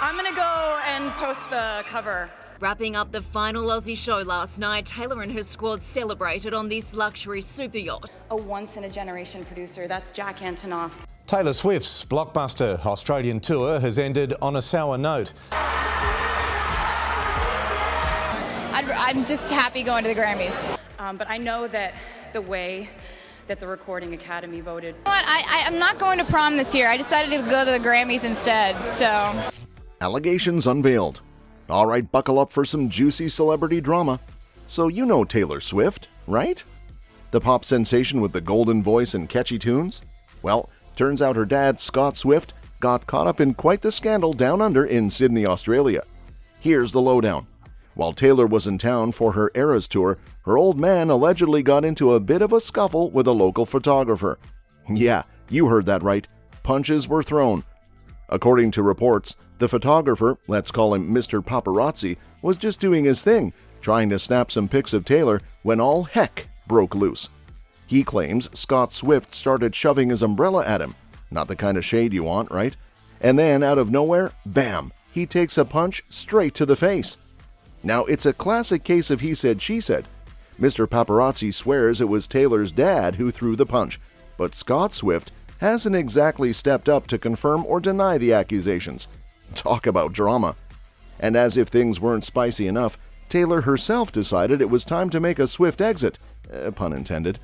I'm gonna go and post the cover. Wrapping up the final Aussie show last night, Taylor and her squad celebrated on this luxury super yacht. A once-in-a-generation producer, that's Jack Antonoff. Taylor Swift's blockbuster Australian tour has ended on a sour note. I'm just happy going to the Grammys. But I know that the way that the Recording Academy voted. You know what? I'm not going to prom this year. I decided to go to the Grammys instead, so. Allegations unveiled. All right, buckle up for some juicy celebrity drama. So you know Taylor Swift, right? The pop sensation with the golden voice and catchy tunes? Well, turns out her dad, Scott Swift, got caught up in quite the scandal down under in Sydney, Australia. Here's the lowdown. While Taylor was in town for her Eras tour, her old man allegedly got into a bit of a scuffle with a local photographer. Yeah, you heard that right. Punches were thrown. According to reports, the photographer, let's call him Mr. Paparazzi, was just doing his thing, trying to snap some pics of Taylor when all heck broke loose. He claims Scott Swift started shoving his umbrella at him. Not the kind of shade you want, right? And then, out of nowhere, bam, he takes a punch straight to the face. Now, it's a classic case of he said, she said. Mr. Paparazzi swears it was Taylor's dad who threw the punch, but Scott Swift hasn't exactly stepped up to confirm or deny the accusations. Talk about drama. And as if things weren't spicy enough, Taylor herself decided it was time to make a swift exit, pun intended.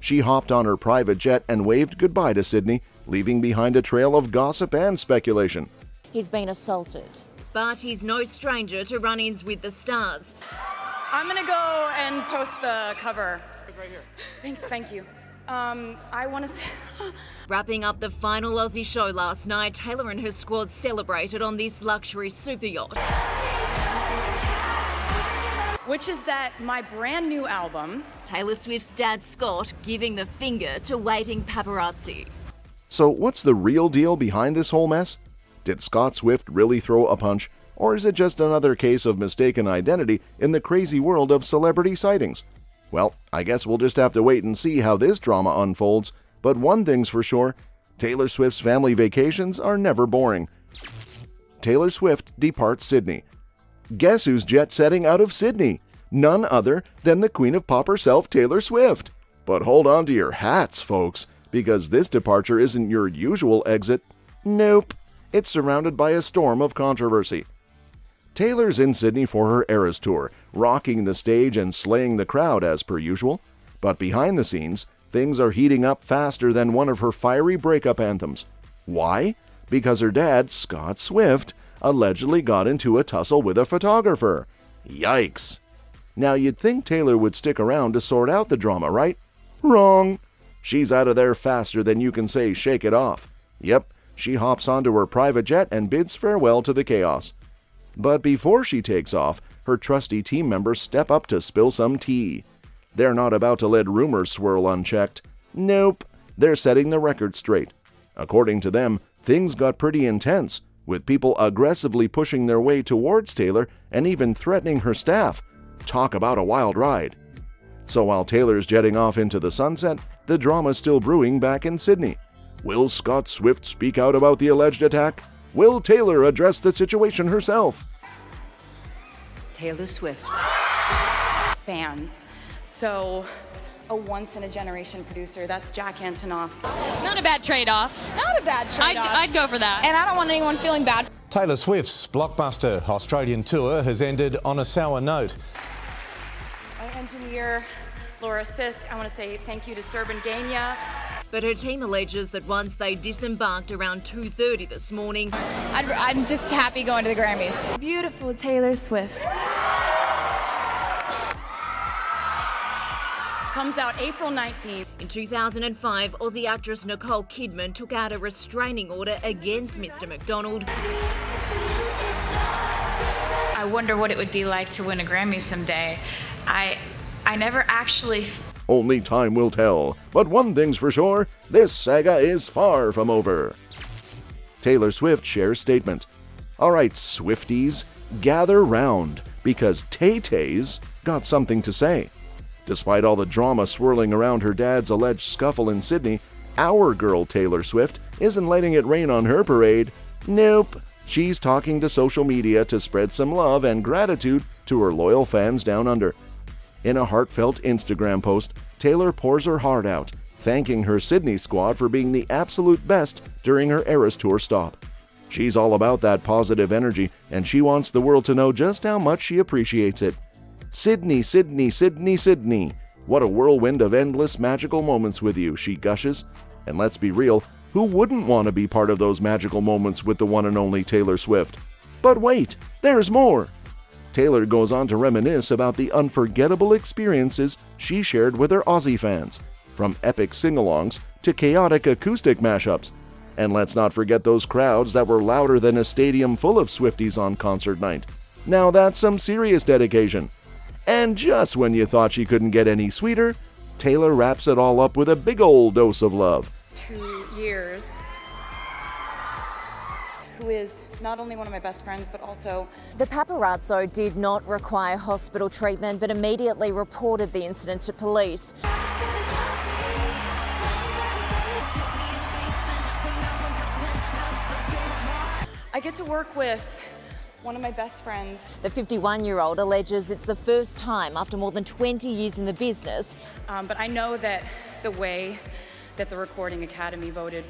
She hopped on her private jet and waved goodbye to Sydney, leaving behind a trail of gossip and speculation. He's been assaulted. But he's no stranger to run-ins with the stars. I'm gonna go and post the cover. It's right here. Thanks, thank you. I wanna say... Wrapping up the final Aussie show last night, Taylor and her squad celebrated on this luxury super yacht. Which is that my brand new album... Taylor Swift's dad, Scott, giving the finger to waiting paparazzi. So what's the real deal behind this whole mess? Did Scott Swift really throw a punch, or is it just another case of mistaken identity in the crazy world of celebrity sightings? Well, I guess we'll just have to wait and see how this drama unfolds, but one thing's for sure, Taylor Swift's family vacations are never boring. Taylor Swift departs Sydney. Guess who's jet-setting out of Sydney? None other than the queen of pop herself, Taylor Swift. But hold on to your hats, folks, because this departure isn't your usual exit. Nope. It's surrounded by a storm of controversy. Taylor's in Sydney for her Eras tour, rocking the stage and slaying the crowd as per usual. But behind the scenes, things are heating up faster than one of her fiery breakup anthems. Why? Because her dad, Scott Swift, allegedly got into a tussle with a photographer. Yikes. Now you'd think Taylor would stick around to sort out the drama, right? Wrong. She's out of there faster than you can say shake it off. Yep. She hops onto her private jet and bids farewell to the chaos. But before she takes off, her trusty team members step up to spill some tea. They're not about to let rumors swirl unchecked. Nope, they're setting the record straight. According to them, things got pretty intense, with people aggressively pushing their way towards Taylor and even threatening her staff. Talk about a wild ride. So while Taylor's jetting off into the sunset, the drama's still brewing back in Sydney. Will Scott Swift speak out about the alleged attack? Will Taylor address the situation herself? Taylor Swift. Fans. So, a once-in-a-generation producer, that's Jack Antonoff. Not a bad trade-off. Not a bad trade-off. I'd go for that. And I don't want anyone feeling bad. Taylor Swift's blockbuster Australian tour has ended on a sour note. My engineer, Laura Sisk, I want to say thank you to Serban Gania. But her team alleges that once they disembarked around 2:30 this morning... I'm just happy going to the Grammys. Beautiful Taylor Swift. Comes out April 19th. In 2005, Aussie actress Nicole Kidman took out a restraining order against Mr. McDonald. I wonder what it would be like to win a Grammy someday. I never actually... Only time will tell, but one thing's for sure, this saga is far from over. Taylor Swift shares statement. Alright, Swifties, gather round, because Tay-Tay's got something to say. Despite all the drama swirling around her dad's alleged scuffle in Sydney, our girl Taylor Swift isn't letting it rain on her parade. Nope, She's talking to social media to spread some love and gratitude to her loyal fans down under. In a heartfelt Instagram post, Taylor pours her heart out, thanking her Sydney squad for being the absolute best during her Eras Tour stop. She's all about that positive energy, and she wants the world to know just how much she appreciates it. Sydney, Sydney, Sydney, Sydney. What a whirlwind of endless magical moments with you, she gushes. And let's be real, who wouldn't want to be part of those magical moments with the one and only Taylor Swift? But wait, there's more! Taylor goes on to reminisce about the unforgettable experiences she shared with her Aussie fans, from epic sing-alongs to chaotic acoustic mashups. And let's not forget those crowds that were louder than a stadium full of Swifties on concert night. Now that's some serious dedication. And just when you thought she couldn't get any sweeter, Taylor wraps it all up with a big old dose of love. 2 years, who is not only one of my best friends, but also... The paparazzo did not require hospital treatment, but immediately reported the incident to police. I get to work with one of my best friends. The 51-year-old alleges it's the first time after more than 20 years in the business. But I know that the way that the Recording Academy voted...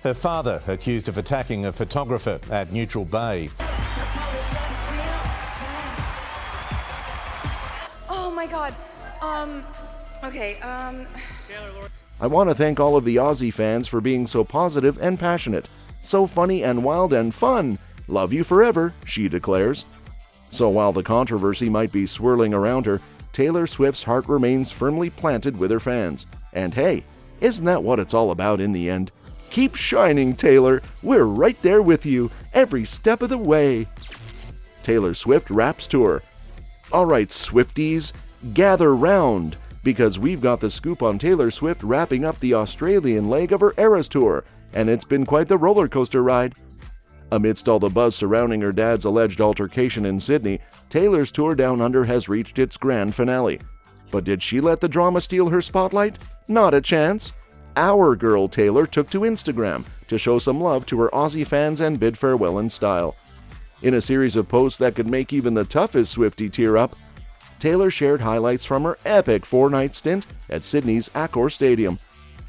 Her father accused of attacking a photographer at Neutral Bay. Oh my God. I want to thank all of the Aussie fans for being so positive and passionate, so funny and wild and fun. Love you forever, she declares. So while the controversy might be swirling around her, Taylor Swift's heart remains firmly planted with her fans. And hey, isn't that what it's all about in the end? Keep shining, Taylor. We're right there with you, every step of the way. Taylor Swift Raps Tour. All right, Swifties, gather round, because we've got the scoop on Taylor Swift wrapping up the Australian leg of her Eras Tour, and it's been quite the roller coaster ride. Amidst all the buzz surrounding her dad's alleged altercation in Sydney, Taylor's tour down under has reached its grand finale. But did she let the drama steal her spotlight? Not a chance. Our girl Taylor took to Instagram to show some love to her Aussie fans and bid farewell in style. In a series of posts that could make even the toughest Swiftie tear up, Taylor shared highlights from her epic 4-night stint at Sydney's Accor Stadium.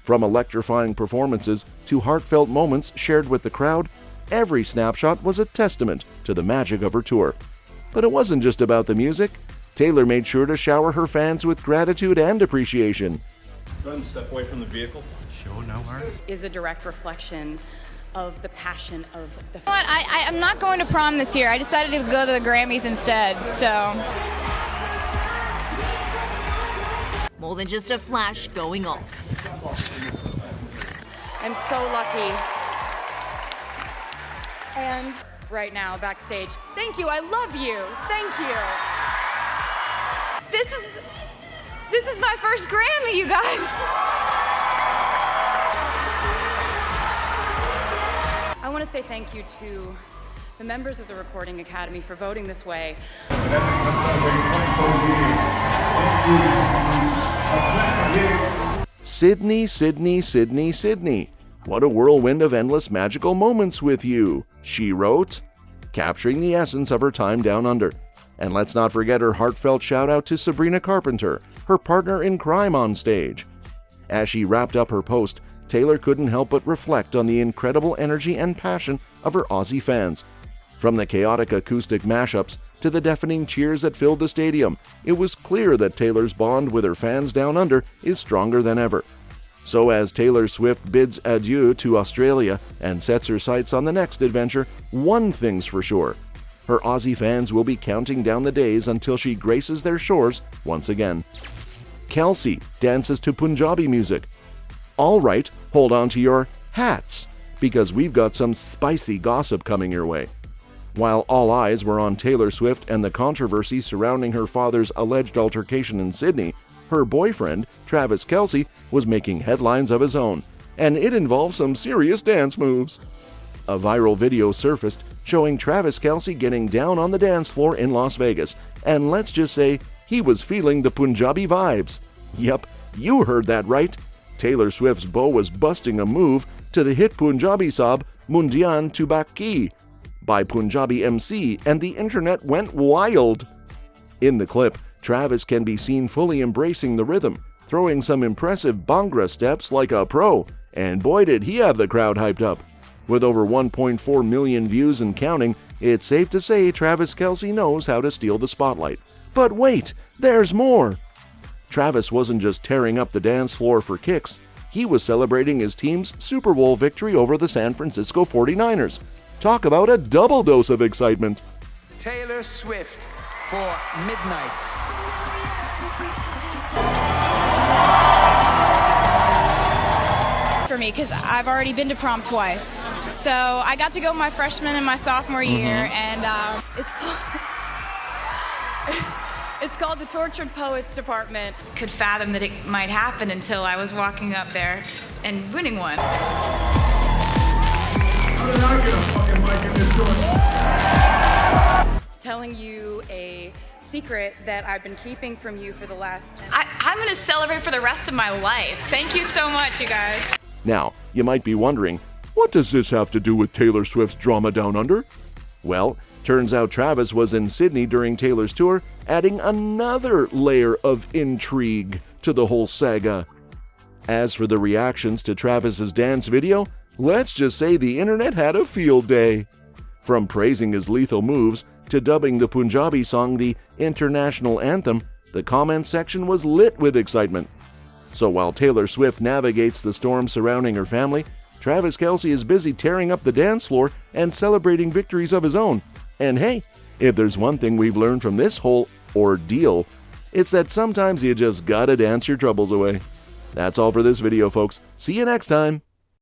From electrifying performances to heartfelt moments shared with the crowd, every snapshot was a testament to the magic of her tour. But it wasn't just about the music. Taylor made sure to shower her fans with gratitude and appreciation. Go ahead and step away from the vehicle. Sure, no worries. Is a direct reflection of the passion of the... You know what? I'm not going to prom this year. I decided to go to the Grammys instead, so... More than just a flash going off. I'm so lucky. And right now, backstage, thank you, I love you, thank you. This is my first Grammy, you guys. I want to say thank you to the members of the Recording Academy for voting this way. Sydney, Sydney, Sydney, Sydney. What a whirlwind of endless magical moments with you, she wrote, capturing the essence of her time down under. And let's not forget her heartfelt shout out to Sabrina Carpenter, her partner in crime on stage. As she wrapped up her post, Taylor couldn't help but reflect on the incredible energy and passion of her Aussie fans. From the chaotic acoustic mashups to the deafening cheers that filled the stadium, it was clear that Taylor's bond with her fans down under is stronger than ever. So as Taylor Swift bids adieu to Australia and sets her sights on the next adventure, one thing's for sure. Her Aussie fans will be counting down the days until she graces their shores once again. Kelsey dances to Punjabi music. All right, hold on to your hats, because we've got some spicy gossip coming your way. While all eyes were on Taylor Swift and the controversy surrounding her father's alleged altercation in Sydney, her boyfriend, Travis Kelce, was making headlines of his own, and it involved some serious dance moves. A viral video surfaced showing Travis Kelce getting down on the dance floor in Las Vegas, and let's just say he was feeling the Punjabi vibes. Yep, You heard that right. Taylor Swift's beau was busting a move to the hit Punjabi song Mundian Tu Baki by Punjabi MC, and the internet went wild. In the clip, Travis can be seen fully embracing the rhythm, throwing some impressive Bhangra steps like a pro, and boy did he have the crowd hyped up. With over 1.4 million views and counting, it's safe to say Travis Kelce knows how to steal the spotlight. But wait, there's more! Travis wasn't just tearing up the dance floor for kicks, he was celebrating his team's Super Bowl victory over the San Francisco 49ers. Talk about a double dose of excitement. Taylor Swift for Midnights. For me, because I've already been to prom twice. So I got to go my freshman and my sophomore year, and It's called the Tortured Poets Department. Could fathom that it might happen until I was walking up there and winning one. Telling you a secret that I've been keeping from you for the last... I'm going to celebrate for the rest of my life. Thank you so much, you guys. Now, you might be wondering, what does this have to do with Taylor Swift's drama down under? Well, turns out Travis was in Sydney during Taylor's tour, adding another layer of intrigue to the whole saga. As for the reactions to Travis's dance video, let's just say the internet had a field day. From praising his lethal moves to dubbing the Punjabi song the international anthem, the comment section was lit with excitement. So while Taylor Swift navigates the storm surrounding her family, Travis Kelce is busy tearing up the dance floor and celebrating victories of his own. And hey, if there's one thing we've learned from this whole ordeal, it's that sometimes you just gotta dance your troubles away. That's all for this video, folks. See you next time.